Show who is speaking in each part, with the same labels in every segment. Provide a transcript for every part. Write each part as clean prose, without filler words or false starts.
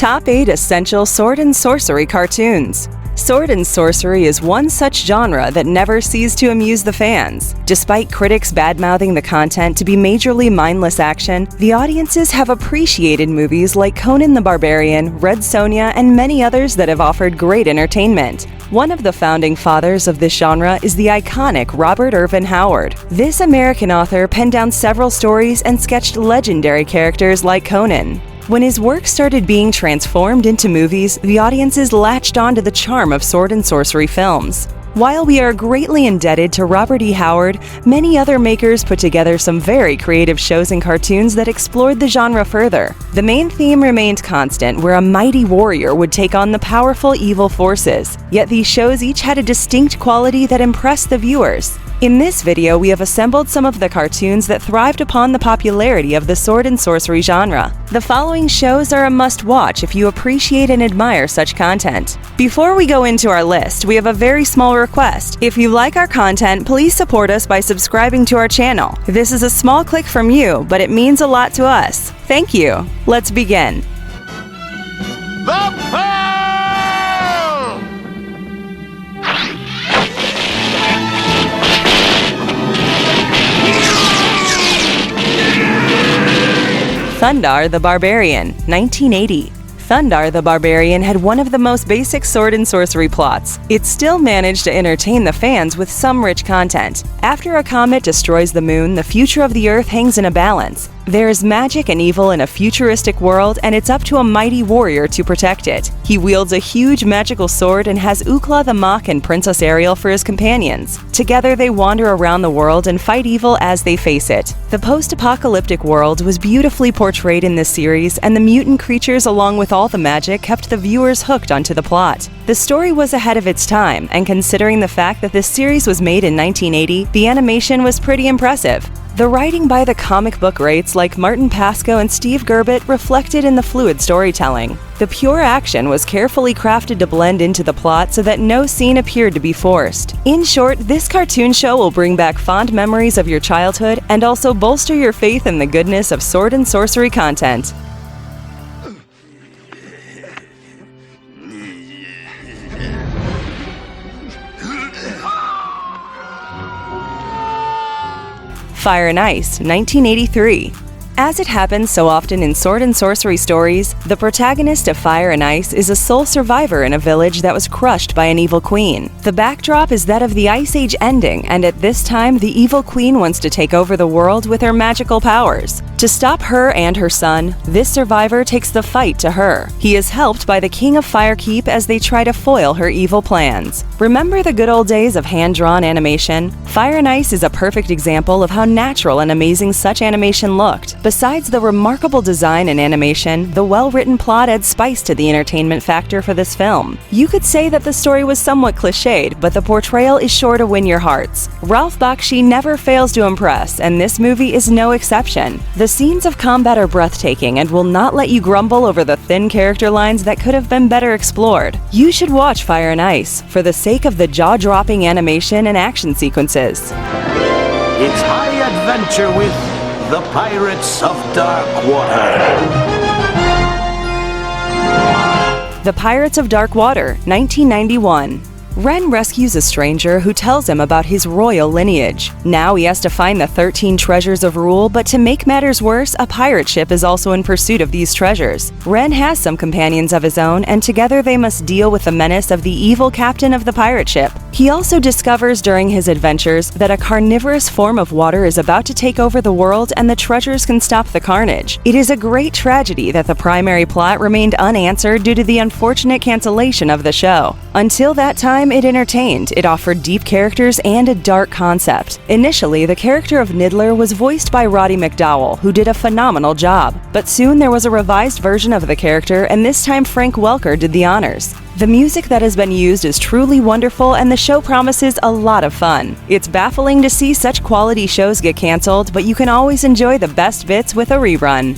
Speaker 1: Top 8 Essential Sword and Sorcery Cartoons. Sword and sorcery is one such genre that never ceased to amuse the fans. Despite critics badmouthing the content to be majorly mindless action, the audiences have appreciated movies like Conan the Barbarian, Red Sonja, and many others that have offered great entertainment. One of the founding fathers of this genre is the iconic Robert Ervin Howard. This American author penned down several stories and sketched legendary characters like Conan. When his work started being transformed into movies, the audiences latched onto the charm of sword and sorcery films. While we are greatly indebted to Robert E. Howard, many other makers put together some very creative shows and cartoons that explored the genre further. The main theme remained constant, where a mighty warrior would take on the powerful evil forces. Yet these shows each had a distinct quality that impressed the viewers. In this video, we have assembled some of the cartoons that thrived upon the popularity of the sword and sorcery genre. The following shows are a must-watch if you appreciate and admire such content. Before we go into our list, we have a very small request. If you like our content, please support us by subscribing to our channel. This is a small click from you, but it means a lot to us. Thank you. Let's begin. Thundarr the Barbarian, 1980. Thundarr the Barbarian had one of the most basic sword and sorcery plots. It still managed to entertain the fans with some rich content. After a comet destroys the moon, the future of the Earth hangs in a balance. There is magic and evil in a futuristic world, and it's up to a mighty warrior to protect it. He wields a huge magical sword and has Ukla the Mock and Princess Ariel for his companions. Together they wander around the world and fight evil as they face it. The post-apocalyptic world was beautifully portrayed in this series, and the mutant creatures along with all the magic kept the viewers hooked onto the plot. The story was ahead of its time, and considering the fact that this series was made in 1980, the animation was pretty impressive. The writing by the comic book greats like Martin Pasco and Steve Gerber reflected in the fluid storytelling. The pure action was carefully crafted to blend into the plot so that no scene appeared to be forced. In short, this cartoon show will bring back fond memories of your childhood and also bolster your faith in the goodness of sword and sorcery content. Fire and Ice, 1983. As it happens so often in sword and sorcery stories, the protagonist of Fire and Ice is a sole survivor in a village that was crushed by an evil queen. The backdrop is that of the Ice Age ending, and at this time, the evil queen wants to take over the world with her magical powers. To stop her and her son, this survivor takes the fight to her. He is helped by the King of Firekeep as they try to foil her evil plans. Remember the good old days of hand-drawn animation? Fire and Ice is a perfect example of how natural and amazing such animation looked. Besides the remarkable design and animation, the well-written plot adds spice to the entertainment factor for this film. You could say that the story was somewhat cliched, but the portrayal is sure to win your hearts. Ralph Bakshi never fails to impress, and this movie is no exception. The scenes of combat are breathtaking and will not let you grumble over the thin character lines that could have been better explored. You should watch Fire and Ice for the sake of the jaw-dropping animation and action sequences.
Speaker 2: It's high adventure with the Pirates of Dark Water.
Speaker 1: The Pirates of Dark Water, 1991. Ren rescues a stranger who tells him about his royal lineage. Now he has to find the 13 treasures of rule, but to make matters worse, a pirate ship is also in pursuit of these treasures. Ren has some companions of his own, and together they must deal with the menace of the evil captain of the pirate ship. He also discovers during his adventures that a carnivorous form of water is about to take over the world, and the treasures can stop the carnage. It is a great tragedy that the primary plot remained unanswered due to the unfortunate cancellation of the show. Until that time, it entertained. It offered deep characters and a dark concept. Initially, the character of Niddler was voiced by Roddy McDowell, who did a phenomenal job. But soon there was a revised version of the character, and this time Frank Welker did the honors. The music that has been used is truly wonderful, and the show promises a lot of fun. It's baffling to see such quality shows get canceled, but you can always enjoy the best bits with a rerun.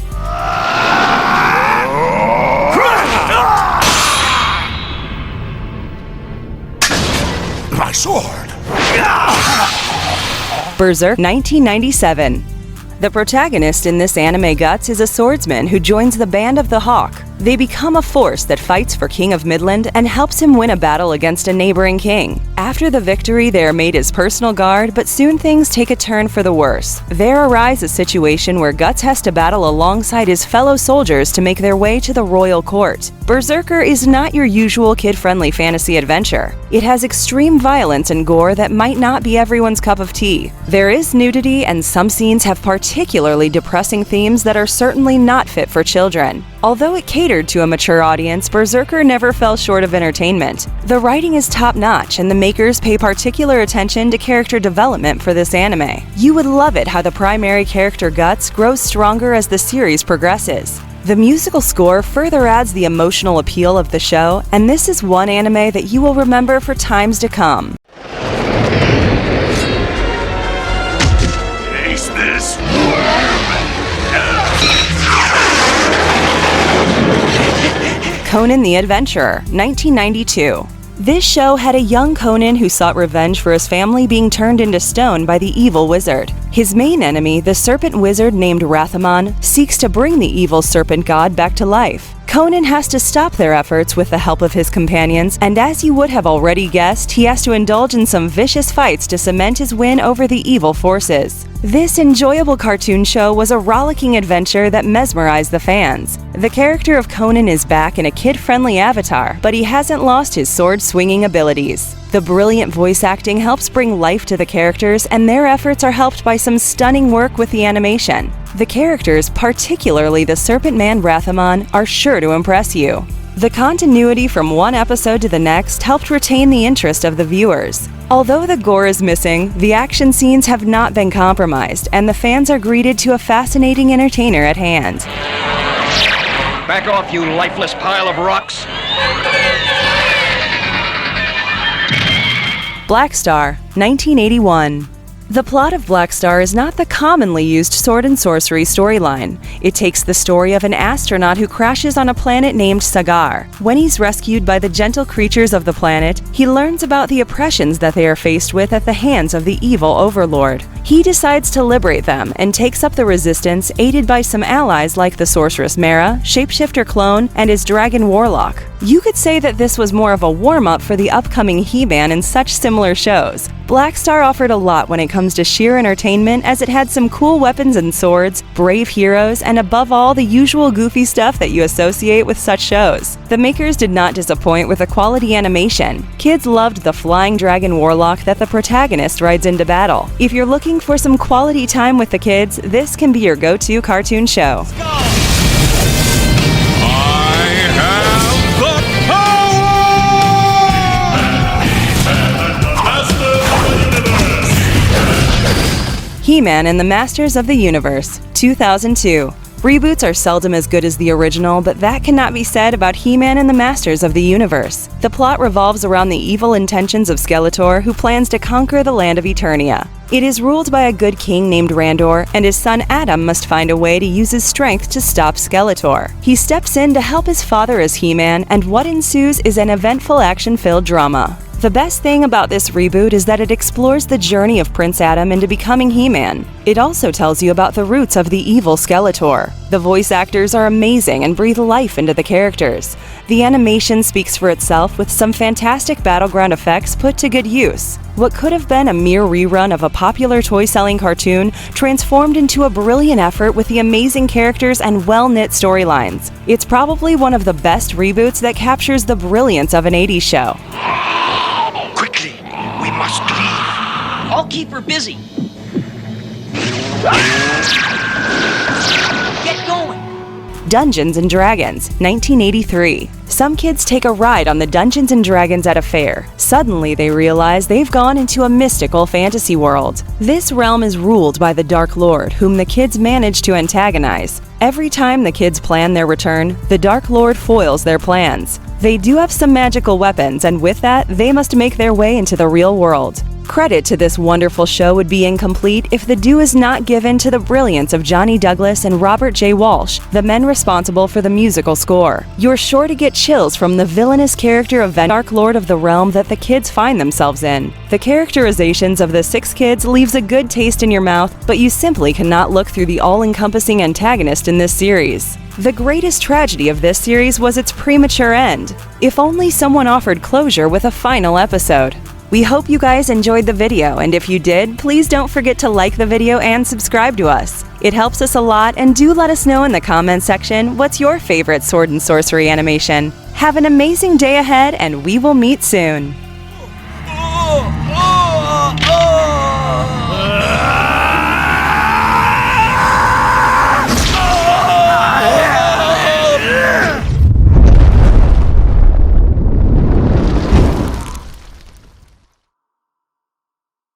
Speaker 3: My sword!
Speaker 1: Berserk, 1997. The protagonist in this anime Guts is a swordsman who joins the Band of the Hawk. They become a force that fights for King of Midland and helps him win a battle against a neighboring king. After the victory, they are made his personal guard, but soon things take a turn for the worse. There arises a situation where Guts has to battle alongside his fellow soldiers to make their way to the royal court. Berserker is not your usual kid-friendly fantasy adventure. It has extreme violence and gore that might not be everyone's cup of tea. There is nudity, and some scenes have particularly depressing themes that are certainly not fit for children. Although it catered to a mature audience, Berserker never fell short of entertainment. The writing is top-notch, and the makers pay particular attention to character development for this anime. You would love it how the primary character Guts grows stronger as the series progresses. The musical score further adds the emotional appeal of the show, and this is one anime that you will remember for times to come.
Speaker 3: Face this
Speaker 1: Conan the Adventurer, 1992. This show had a young Conan who sought revenge for his family being turned into stone by the evil wizard. His main enemy, the serpent wizard named Rathamon, seeks to bring the evil serpent god back to life. Conan has to stop their efforts with the help of his companions, and as you would have already guessed, he has to indulge in some vicious fights to cement his win over the evil forces. This enjoyable cartoon show was a rollicking adventure that mesmerized the fans. The character of Conan is back in a kid-friendly avatar, but he hasn't lost his sword-swinging abilities. The brilliant voice acting helps bring life to the characters, and their efforts are helped by some stunning work with the animation. The characters, particularly the Serpent Man Rathamon, are sure to impress you. The continuity from one episode to the next helped retain the interest of the viewers. Although the gore is missing, the action scenes have not been compromised, and the fans are greeted to a fascinating entertainer at hand.
Speaker 4: Back off, you lifeless pile of rocks!
Speaker 1: Blackstar, 1981. The plot of Blackstar is not the commonly used sword and sorcery storyline. It takes the story of an astronaut who crashes on a planet named Sagar. When he's rescued by the gentle creatures of the planet, he learns about the oppressions that they are faced with at the hands of the evil overlord. He decides to liberate them and takes up the resistance, aided by some allies like the sorceress Mara, shapeshifter Clone, and his dragon Warlock. You could say that this was more of a warm-up for the upcoming He-Man and such similar shows. Blackstar offered a lot when it comes to sheer entertainment, as it had some cool weapons and swords, brave heroes, and above all, the usual goofy stuff that you associate with such shows. The makers did not disappoint with the quality animation. Kids loved the flying dragon Warlock that the protagonist rides into battle. If you're looking for some quality time with the kids, this can be your go-to cartoon show. He-Man and the Masters of the Universe, 2002. Reboots are seldom as good as the original, but that cannot be said about He-Man and the Masters of the Universe. The plot revolves around the evil intentions of Skeletor, who plans to conquer the land of Eternia. It is ruled by a good king named Randor, and his son Adam must find a way to use his strength to stop Skeletor. He steps in to help his father as He-Man, and what ensues is an eventful action-filled drama. The best thing about this reboot is that it explores the journey of Prince Adam into becoming He-Man. It also tells you about the roots of the evil Skeletor. The voice actors are amazing and breathe life into the characters. The animation speaks for itself, with some fantastic battleground effects put to good use. What could have been a mere rerun of a popular toy-selling cartoon transformed into a brilliant effort with the amazing characters and well-knit storylines. It's probably one of the best reboots that captures the brilliance of an 80s show.
Speaker 4: Quickly, we must leave.
Speaker 5: I'll keep her busy. Get going.
Speaker 1: Dungeons & Dragons, 1983. Some kids take a ride on the Dungeons & Dragons at a fair. Suddenly, they realize they've gone into a mystical fantasy world. This realm is ruled by the Dark Lord, whom the kids manage to antagonize. Every time the kids plan their return, the Dark Lord foils their plans. They do have some magical weapons, and with that, they must make their way into the real world. Credit to this wonderful show would be incomplete if the due is not given to the brilliance of Johnny Douglas and Robert J. Walsh, the men responsible for the musical score. You're sure to get chills from the villainous character of the Dark Lord of the realm that the kids find themselves in. The characterizations of the 6 kids leaves a good taste in your mouth, but you simply cannot look through the all-encompassing antagonist in this series. The greatest tragedy of this series was its premature end. If only someone offered closure with a final episode. We hope you guys enjoyed the video, and if you did, please don't forget to like the video and subscribe to us. It helps us a lot, and do let us know in the comments section what's your favorite sword and sorcery animation. Have an amazing day ahead, and we will meet soon!